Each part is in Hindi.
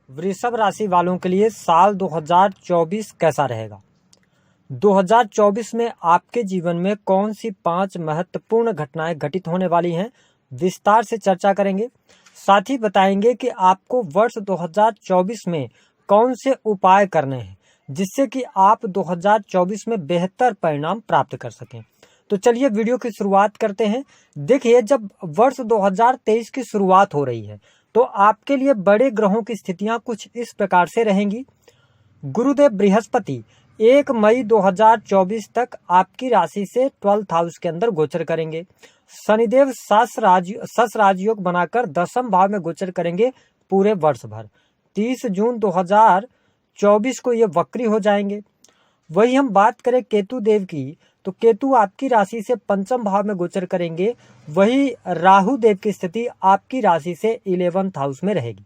वृषभ राशि वालों के लिए साल 2024 कैसा रहेगा। 2024 में आपके जीवन में कौन सी 5 महत्वपूर्ण घटनाएं घटित होने वाली हैं, विस्तार से चर्चा करेंगे। साथ ही बताएंगे कि आपको वर्ष 2024 में कौन से उपाय करने हैं जिससे कि आप 2024 में बेहतर परिणाम प्राप्त कर सकें। तो चलिए वीडियो की शुरुआत करते हैं। देखिए, जब वर्ष 2023 की शुरुआत हो रही है तो आपके लिए बड़े ग्रहों की स्थितियां कुछ इस प्रकार से रहेंगी। गुरुदेव बृहस्पति 1 मई 2024 तक आपकी राशि से 12th हाउस के अंदर गोचर करेंगे। शनिदेव सस राजयोग बनाकर 10वें भाव में गोचर करेंगे पूरे वर्ष भर। 30 जून 2024 को ये वक्री हो जाएंगे। वही हम बात करें केतु देव की, तो केतु आपकी राशि से 5वें भाव में गोचर करेंगे। वही राहु देव की स्थिति आपकी राशि से 11th हाउस में रहेगी।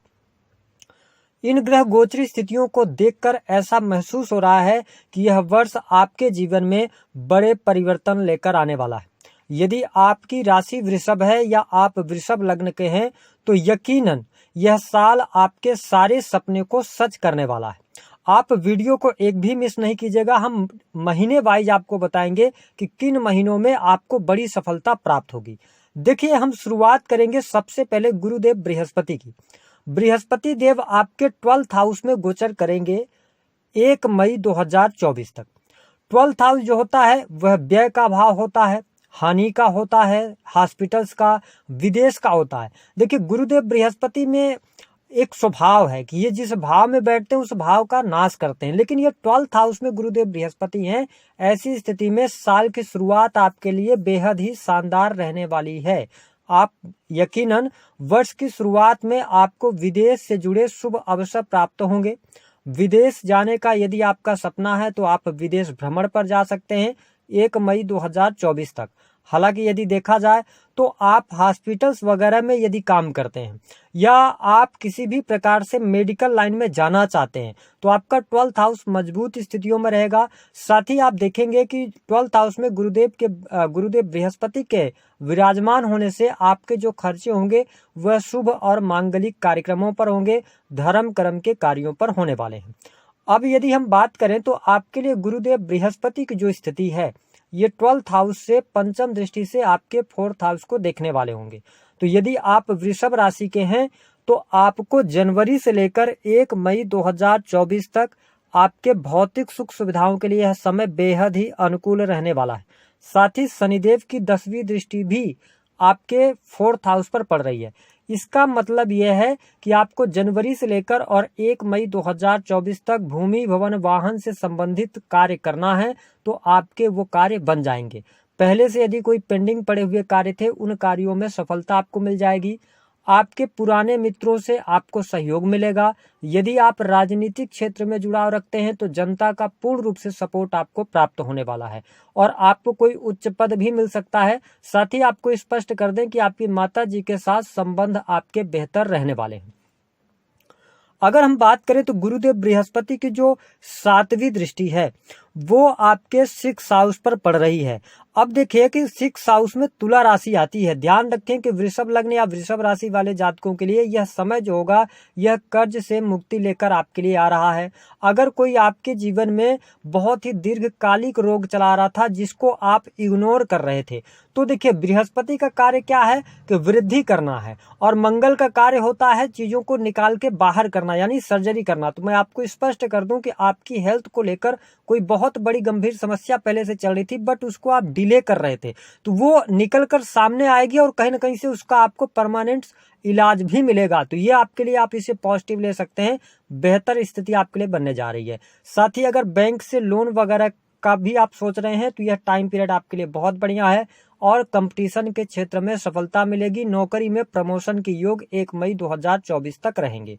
इन ग्रह गोचरी स्थितियों को देखकर ऐसा महसूस हो रहा है कि यह वर्ष आपके जीवन में बड़े परिवर्तन लेकर आने वाला है। यदि आपकी राशि वृषभ है या आप वृषभ लग्न के हैं तो यकीनन यह साल आपके सारे सपने को सच करने वाला है। आप वीडियो को एक भी मिस नहीं कीजिएगा। हम महीने वाइज आपको बताएंगे कि किन महीनों में आपको बड़ी सफलता प्राप्त होगी। देखिए, हम शुरुआत करेंगे सबसे पहले गुरुदेव बृहस्पति की। बृहस्पति देव आपके 12th हाउस में गोचर करेंगे 1 मई 2024 तक। 12th हाउस जो होता है वह व्यय का भाव होता है, हानि का होता है, हॉस्पिटल्स का, विदेश का होता है। देखिए, गुरुदेव बृहस्पति में एक स्वभाव है कि ये जिस भाव में बैठते हैं उस भाव का नाश करते हैं, लेकिन ये 12th हाउस में गुरुदेव बृहस्पति हैं। ऐसी स्थिति में साल की शुरुआत आपके लिए बेहद ही शानदार रहने वाली है। आप यकीनन वर्ष की शुरुआत में आपको विदेश से जुड़े शुभ अवसर प्राप्त होंगे। विदेश जाने का यदि आपका सपना है तो आप विदेश भ्रमण पर जा सकते हैं 1 मई 2024 तक। हालांकि यदि देखा जाए तो आप हॉस्पिटल्स वगैरह में यदि काम करते हैं या आप किसी भी प्रकार से मेडिकल लाइन में जाना चाहते हैं तो आपका 12th हाउस मजबूत स्थितियों में रहेगा। साथ ही आप देखेंगे कि 12th हाउस में गुरुदेव बृहस्पति के विराजमान होने से आपके जो खर्चे होंगे वह शुभ और मांगलिक कार्यक्रमों पर होंगे, धर्म कर्म के कार्यों पर होने वाले हैं। अब यदि हम बात करें तो आपके लिए गुरुदेव बृहस्पति की जो स्थिति है ये 12th हाउस से पंचम दृष्टि से आपके 4th हाउस को देखने वाले होंगे। तो यदि आप वृषभ राशि के हैं तो आपको जनवरी से लेकर 1 मई 2024 तक आपके भौतिक सुख सुविधाओं के लिए यह समय बेहद ही अनुकूल रहने वाला है। साथ ही शनिदेव की 10वीं दृष्टि भी आपके 4th हाउस पर पड़ रही है। इसका मतलब यह है कि आपको जनवरी से लेकर और 1 मई 2024 तक भूमि, भवन, वाहन से संबंधित कार्य करना है तो आपके वो कार्य बन जाएंगे। पहले से यदि कोई पेंडिंग पड़े हुए कार्य थे उन कार्यों में सफलता आपको मिल जाएगी। आपके पुराने मित्रों से आपको सहयोग मिलेगा। यदि आप राजनीतिक क्षेत्र में जुड़ाव रखते हैं तो जनता का पूर्ण रूप से सपोर्ट आपको प्राप्त होने वाला है और आपको कोई उच्च पद भी मिल सकता है। साथ ही आपको स्पष्ट कर दें कि आपकी माता जी के साथ संबंध आपके बेहतर रहने वाले हैं। अगर हम बात करें तो गुरुदेव बृहस्पति की जो 7वीं दृष्टि है वो आपके 6th हाउस पर पड़ रही है। अब देखिए कि 6th हाउस में तुला राशि आती है। ध्यान रखें कि वृषभ लग्न या वृषभ राशि वाले जातकों के लिए यह समय जो होगा यह कर्ज से मुक्ति लेकर आपके लिए आ रहा है। अगर कोई आपके जीवन में बहुत ही दीर्घकालिक रोग चला रहा था जिसको आप इग्नोर कर रहे थे, तो देखिए बृहस्पति का कार्य क्या है कि वृद्धि करना है और मंगल का कार्य होता है चीजों को निकाल के बाहर करना, यानी सर्जरी करना। तो मैं आपको स्पष्ट कर दूं कि आपकी हेल्थ को लेकर कोई बहुत बड़ी गंभीर समस्या पहले से चल रही थी बट उसको आप डिले कर रहे थे, तो वो निकल कर सामने आएगी और कहीं ना कहीं से उसका आपको परमानेंट इलाज भी मिलेगा। तो ये आपके लिए, आप इसे पॉजिटिव ले सकते हैं। बेहतर स्थिति आपके लिए बनने जा रही है। साथ ही अगर बैंक से लोन वगैरह का भी आप सोच रहे हैं तो यह टाइम पीरियड आपके लिए बहुत बढ़िया है और कंपटीशन के क्षेत्र में सफलता मिलेगी। नौकरी में प्रमोशन के योग 1 मई 2024 तक रहेंगे।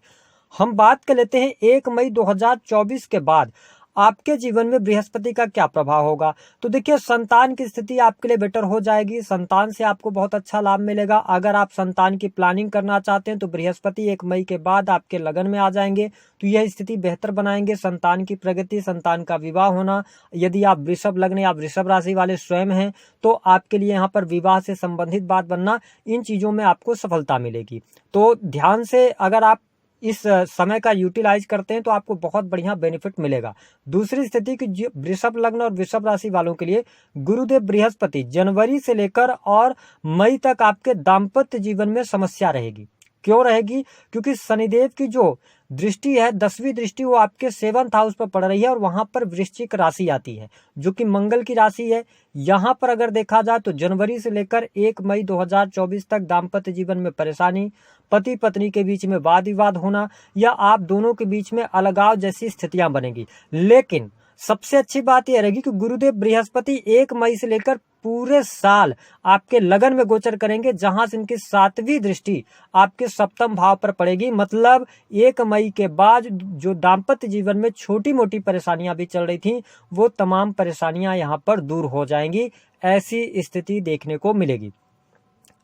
हम बात कर लेते हैं 1 मई 2024 के बाद आपके जीवन में बृहस्पति का क्या प्रभाव होगा। तो देखिए, संतान की स्थिति आपके लिए बेटर हो जाएगी। संतान से आपको बहुत अच्छा लाभ मिलेगा। अगर आप संतान की प्लानिंग करना चाहते हैं तो बृहस्पति 1 मई के बाद आपके लगन में आ जाएंगे, तो यह स्थिति बेहतर बनाएंगे। संतान की प्रगति, संतान का विवाह होना, यदि आप वृषभ लग्न या वृषभ राशि वाले स्वयं हैं तो आपके लिए यहाँ पर विवाह से संबंधित बात बनना, इन चीजों में आपको सफलता मिलेगी। तो ध्यान से अगर आप इस समय का यूटिलाइज करते हैं तो आपको बहुत बढ़िया बेनिफिट मिलेगा। दूसरी स्थिति की वृषभ लग्न और वृषभ राशि वालों के लिए गुरुदेव बृहस्पति जनवरी से लेकर और मई तक आपके दाम्पत्य जीवन में समस्या रहेगी। क्यों रहेगी? क्योंकि शनिदेव की जो दृष्टि है, 10वीं दृष्टि, वो आपके 7th हाउस पर पड़ रही है और वहां पर वृश्चिक राशि आती है जो कि मंगल की राशि है। यहां पर अगर देखा जाए तो जनवरी से लेकर 1 मई 2024 तक दाम्पत्य जीवन में परेशानी, पति पत्नी के बीच में वाद विवाद होना या आप दोनों के बीच में अलगाव जैसी स्थितियां बनेगी। लेकिन सबसे अच्छी बात यह रहेगी कि गुरुदेव बृहस्पति 1 मई से लेकर पूरे साल आपके लगन में गोचर करेंगे, जहां से इनकी 7वीं दृष्टि आपके 7th भाव पर पड़ेगी। मतलब 1 मई के बाद जो दाम्पत्य जीवन में छोटी मोटी परेशानियां भी चल रही थी, वो तमाम परेशानियां यहां पर दूर हो जाएंगी। ऐसी स्थिति देखने को मिलेगी।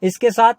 इसके साथ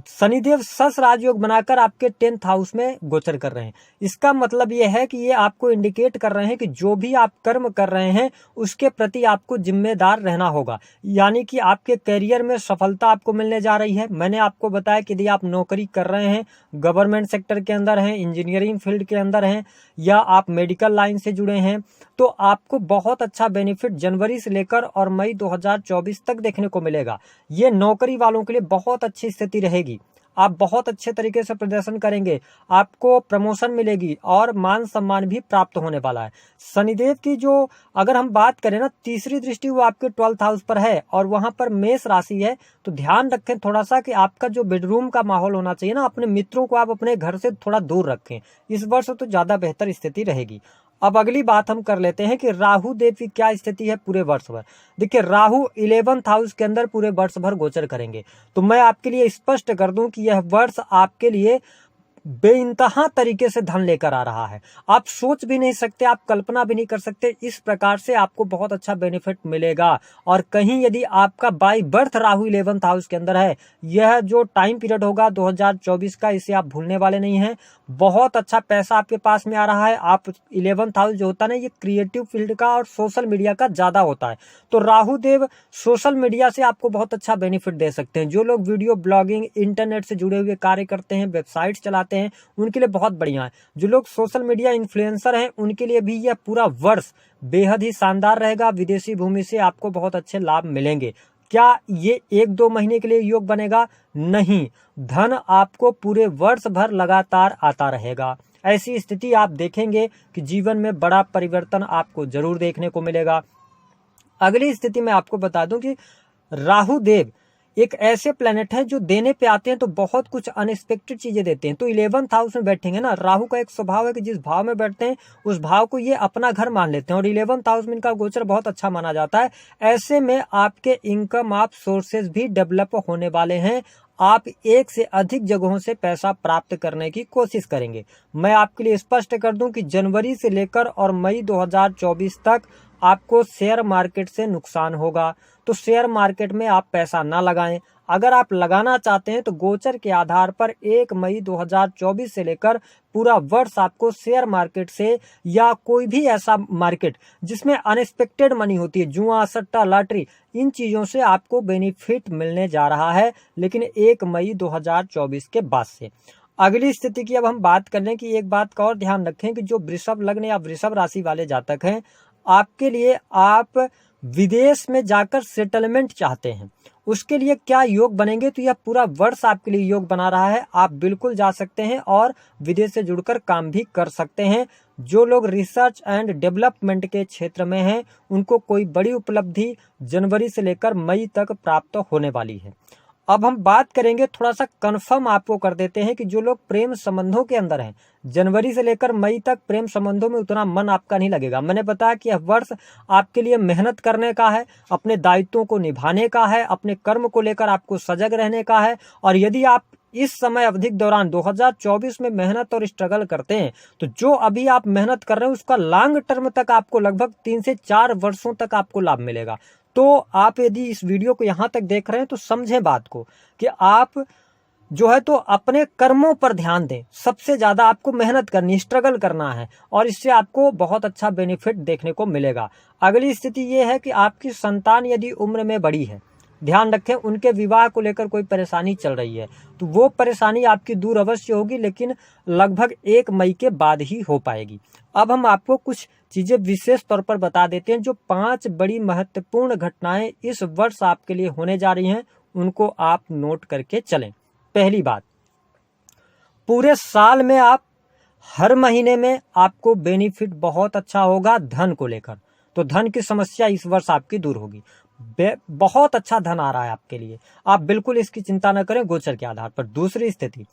शनिदेव सस राजयोग बनाकर आपके 10th हाउस में गोचर कर रहे हैं। इसका मतलब यह है कि ये आपको इंडिकेट कर रहे हैं कि जो भी आप कर्म कर रहे हैं उसके प्रति आपको जिम्मेदार रहना होगा। यानी कि आपके करियर में सफलता आपको मिलने जा रही है। मैंने आपको बताया कि यदि आप नौकरी कर रहे हैं, गवर्नमेंट सेक्टर के अंदर हैं, इंजीनियरिंग फील्ड के अंदर हैं या आप मेडिकल लाइन से जुड़े हैं, तो आपको बहुत अच्छा बेनिफिट जनवरी से लेकर और मई 2024 तक देखने को मिलेगा। ये नौकरी वालों के लिए बहुत अच्छी स्थिति रहेगी। आप बहुत अच्छे तरीके से प्रदर्शन करेंगे, आपको प्रमोशन मिलेगी और मान सम्मान भी प्राप्त होने वाला है। शनिदेव की जो अगर हम बात करें ना, 3री दृष्टि वो आपके 12th हाउस पर है और वहां पर मेष राशि है। तो ध्यान रखें थोड़ा सा कि आपका जो बेडरूम का माहौल होना चाहिए ना, अपने मित्रों को आप अपने घर से थोड़ा दूर रखें। इस वर्ष तो ज्यादा बेहतर स्थिति रहेगी। अब अगली बात हम कर लेते हैं कि राहु देव की क्या स्थिति है पूरे वर्ष भर। देखिए, राहु 11th हाउस के अंदर पूरे वर्ष भर गोचर करेंगे। तो मैं आपके लिए स्पष्ट कर दूं कि यह वर्ष आपके लिए बेइंतहा तरीके से धन लेकर आ रहा है। आप सोच भी नहीं सकते, आप कल्पना भी नहीं कर सकते, इस प्रकार से आपको बहुत अच्छा बेनिफिट मिलेगा। और कहीं यदि आपका by birth Rahu 11th house के अंदर है, यह जो टाइम पीरियड होगा 2024 का, इसे आप भूलने वाले नहीं हैं। बहुत अच्छा पैसा आपके पास में आ रहा है। आप 11th हाउस जो होता है ना, ये क्रिएटिव फील्ड का और सोशल मीडिया का ज्यादा होता है। तो राहु देव सोशल मीडिया से आपको बहुत अच्छा बेनिफिट दे सकते हैं। जो लोग वीडियो ब्लॉगिंग, इंटरनेट से जुड़े हुए कार्य करते हैं, वेबसाइट चलाते हैं, उनके लिए बहुत बढ़िया है। जो लोग सोशल मीडिया इन्फ्लुएंसर हैं, उनके लिए भी यह पूरा वर्ष बेहद ही शानदार रहेगा। विदेशी भूमि से आपको बहुत अच्छे लाभ मिलेंगे। क्या ये 1-2 महीने के लिए योग बनेगा? नहीं, धन आपको पूरे वर्ष भर लगातार आता रहेगा। ऐसी स्थिति आप देखेंगे कि जीवन में बड़ा परिवर्तन आपको जरूर देखने को मिलेगा। अगली स्थिति में आपको बता दूं कि राहु देव एक ऐसे प्लेनेट है जो देने पे आते हैं तो बहुत कुछ अनएक्सपेक्टेड चीजें देते हैं। तो 11th हाउस में बैठेंगे ना, राहु का एक स्वभाव है कि जिस भाव में बैठते हैं उस भाव को ये अपना घर मान लेते हैं और 11th हाउस में इनका गोचर बहुत अच्छा माना जाता है। ऐसे में आपके इनकम आप सोर्सेज भी डेवलप होने वाले हैं। आप एक से अधिक जगहों से पैसा प्राप्त करने की कोशिश करेंगे। मैं आपके लिए स्पष्ट कर दूं कि जनवरी से लेकर और मई 2024 तक आपको शेयर मार्केट से नुकसान होगा। तो शेयर मार्केट में आप पैसा ना लगाएं। अगर आप लगाना चाहते हैं तो गोचर के आधार पर 1 मई 2024 से लेकर पूरा वर्ष आपको शेयर मार्केट से या कोई भी ऐसा मार्केट जिसमें अनएक्सपेक्टेड मनी होती है, जुआ, सट्टा, लॉटरी, इन चीजों से आपको बेनिफिट मिलने जा रहा है, लेकिन 1 मई 2024 के बाद से। अगली स्थिति की अब हम बात कर लें कि एक बात का और ध्यान रखें कि जो वृषभ लग्न या वृषभ राशि वाले जातक हैं, आपके लिए आप विदेश में जाकर सेटलमेंट चाहते हैं, उसके लिए क्या योग बनेंगे? तो यह पूरा वर्ष आपके लिए योग बना रहा है। आप बिल्कुल जा सकते हैं और विदेश से जुड़कर काम भी कर सकते हैं। जो लोग रिसर्च एंड डेवलपमेंट के क्षेत्र में हैं, उनको कोई बड़ी उपलब्धि जनवरी से लेकर मई तक प्राप्त होने वाली है। अब हम बात करेंगे, थोड़ा सा कंफर्म आपको कर देते हैं कि जो लोग प्रेम संबंधों के अंदर हैं, जनवरी से लेकर मई तक प्रेम संबंधों में उतना मन आपका नहीं लगेगा। मैंने बताया कि यह वर्ष आपके लिए मेहनत करने का है, अपने दायित्वों को निभाने का है, अपने कर्म को लेकर आपको सजग रहने का है। और यदि आप इस समय अवधि के दौरान 2024 में मेहनत और स्ट्रगल करते हैं, तो जो अभी आप मेहनत कर रहे हैं उसका लॉन्ग टर्म तक आपको लगभग 3 से 4 वर्षों तक आपको लाभ मिलेगा। तो आप यदि इस वीडियो को यहाँ तक देख रहे हैं तो समझें बात को कि आप जो है तो अपने कर्मों पर ध्यान दें। सबसे ज्यादा आपको मेहनत करनी, स्ट्रगल करना है और इससे आपको बहुत अच्छा बेनिफिट देखने को मिलेगा। अगली स्थिति ये है कि आपकी संतान यदि उम्र में बड़ी है, ध्यान रखें, उनके विवाह को लेकर कोई परेशानी चल रही है तो वो परेशानी आपकी दूर अवश्य होगी, लेकिन लगभग 1 मई के बाद ही हो पाएगी। अब हम आपको कुछ चीजें विशेष तौर पर बता देते हैं, जो 5 बड़ी महत्वपूर्ण घटनाएं इस वर्ष आपके लिए होने जा रही हैं, उनको आप नोट करके चलें। पहली बात, पूरे साल में आप हर महीने में आपको बेनिफिट बहुत अच्छा होगा धन को लेकर, तो धन की समस्या इस वर्ष आपकी दूर होगी। बहुत अच्छा धन आ रहा है आपके लिए, आप बिल्कुल इसकी चिंता न करें गोचर के आधार पर। दूसरी स्थिति,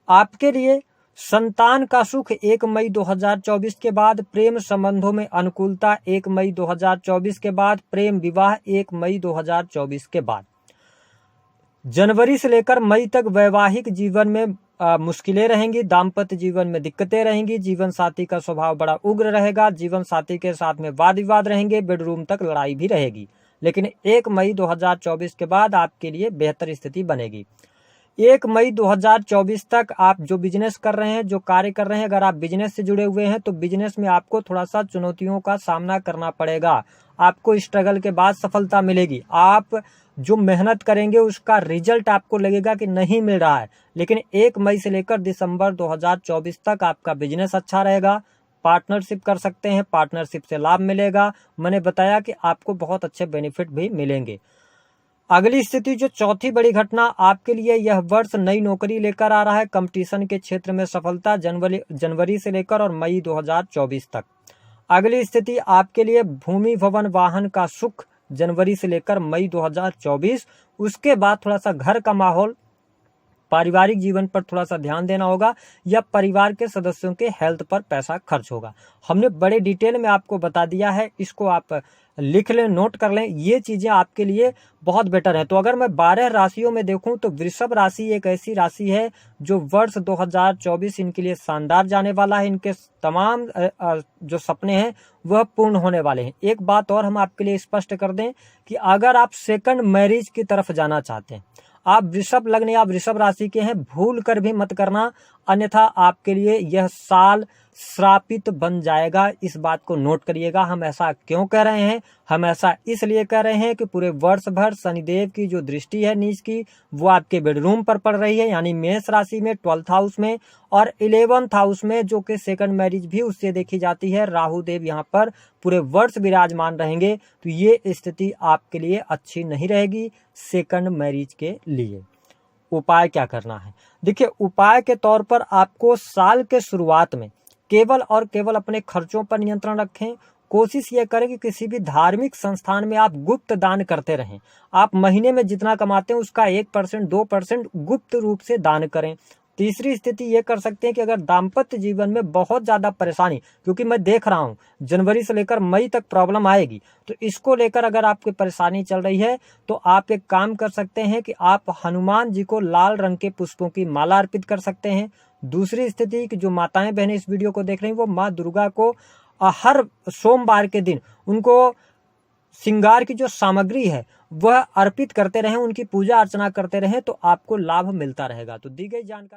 आपके लिए संतान का सुख 1 मई 2024 के बाद, प्रेम संबंधों में अनुकूलता 1 मई 2024 के बाद, प्रेम विवाह 1 मई 2024 के बाद। जनवरी से लेकर मई तक वैवाहिक जीवन में मुश्किलें रहेंगी, दाम्पत्य जीवन में दिक्कतें रहेंगी, जीवन साथी का स्वभाव बड़ा उग्र रहेगा, जीवन साथी के साथ में वाद विवाद रहेंगे, बेडरूम तक लड़ाई भी रहेगी। लेकिन 1 मई 2024 के बाद आपके लिए बेहतर स्थिति बनेगी। 1 मई 2024 तक आप जो बिजनेस कर रहे हैं, जो कार्य कर रहे हैं, अगर आप बिजनेस से जुड़े हुए हैं तो बिजनेस में आपको थोड़ा सा चुनौतियों का सामना करना पड़ेगा। आपको स्ट्रगल के बाद सफलता मिलेगी। आप जो मेहनत करेंगे उसका रिजल्ट आपको लगेगा कि नहीं मिल रहा है, लेकिन 1 मई से लेकर दिसंबर 2024 तक आपका बिजनेस अच्छा रहेगा। पार्टनरशिप कर सकते हैं, पार्टनरशिप से लाभ मिलेगा। मैंने बताया कि आपको बहुत अच्छे बेनिफिट भी मिलेंगे। अगली स्थिति, जो चौथी बड़ी घटना आपके लिए यह वर्ष नई नौकरी लेकर आ रहा है, कंपटीशन के क्षेत्र में सफलता जनवरी से लेकर और मई 2024 तक। अगली स्थिति आपके लिए भूमि भवन वाहन का सुख जनवरी से लेकर मई 2024। उसके बाद थोड़ा सा घर का माहौल, पारिवारिक जीवन पर थोड़ा सा ध्यान देना होगा, या परिवार के सदस्यों के हेल्थ पर पैसा खर्च होगा। हमने बड़े डिटेल में आपको बता दिया है, इसको आप लिख लें, नोट कर लें, ये चीजें आपके लिए बहुत बेटर है। तो अगर मैं 12 राशियों में देखूं तो वृषभ राशि एक ऐसी राशि है जो वर्ष 2024 इनके लिए शानदार जाने वाला है। इनके तमाम जो सपने हैं वह पूर्ण होने वाले हैं। एक बात और हम आपके लिए स्पष्ट कर दें कि अगर आप सेकंड मैरिज की तरफ जाना चाहते हैं, आप वृषभ लग्न या वृषभ राशि के हैं, भूल कर भी मत करना, अन्यथा आपके लिए यह साल श्रापित बन जाएगा। इस बात को नोट करिएगा। हम ऐसा क्यों कह रहे हैं? हम ऐसा इसलिए कह रहे हैं कि पूरे वर्ष भर शनिदेव की जो दृष्टि है नीच की, वो आपके बेडरूम पर पड़ रही है, यानी मेष राशि में 12th हाउस में, और 11th हाउस में जो कि सेकंड मैरिज भी उससे देखी जाती है। राहु देव यहाँ पर पूरे वर्ष विराजमान रहेंगे, तो ये स्थिति आपके लिए अच्छी नहीं रहेगी सेकंड मैरिज के लिए। उपाय क्या करना है? देखिए, उपाय के तौर पर आपको साल के शुरुआत में केवल और केवल अपने खर्चों पर नियंत्रण रखें। कोशिश ये करें कि किसी भी धार्मिक संस्थान में आप गुप्त दान करते रहें। आप महीने में जितना कमाते हैं उसका 1% 2% गुप्त रूप से दान करें। तीसरी स्थिति ये कर सकते हैं कि अगर दाम्पत्य जीवन में बहुत ज्यादा परेशानी, क्योंकि मैं देख रहा हूं जनवरी से लेकर मई तक प्रॉब्लम आएगी, तो इसको लेकर अगर आपकी परेशानी चल रही है तो आप एक काम कर सकते हैं कि आप हनुमान जी को लाल रंग के पुष्पों की माला अर्पित कर सकते हैं। दूसरी स्थिति कि जो माताएं बहनें इस वीडियो को देख रही हैं वो माँ दुर्गा को हर सोमवार के दिन उनको श्रृंगार की जो सामग्री है वह अर्पित करते रहें, उनकी पूजा अर्चना करते रहें, तो आपको लाभ मिलता रहेगा। तो दी गई जानकारी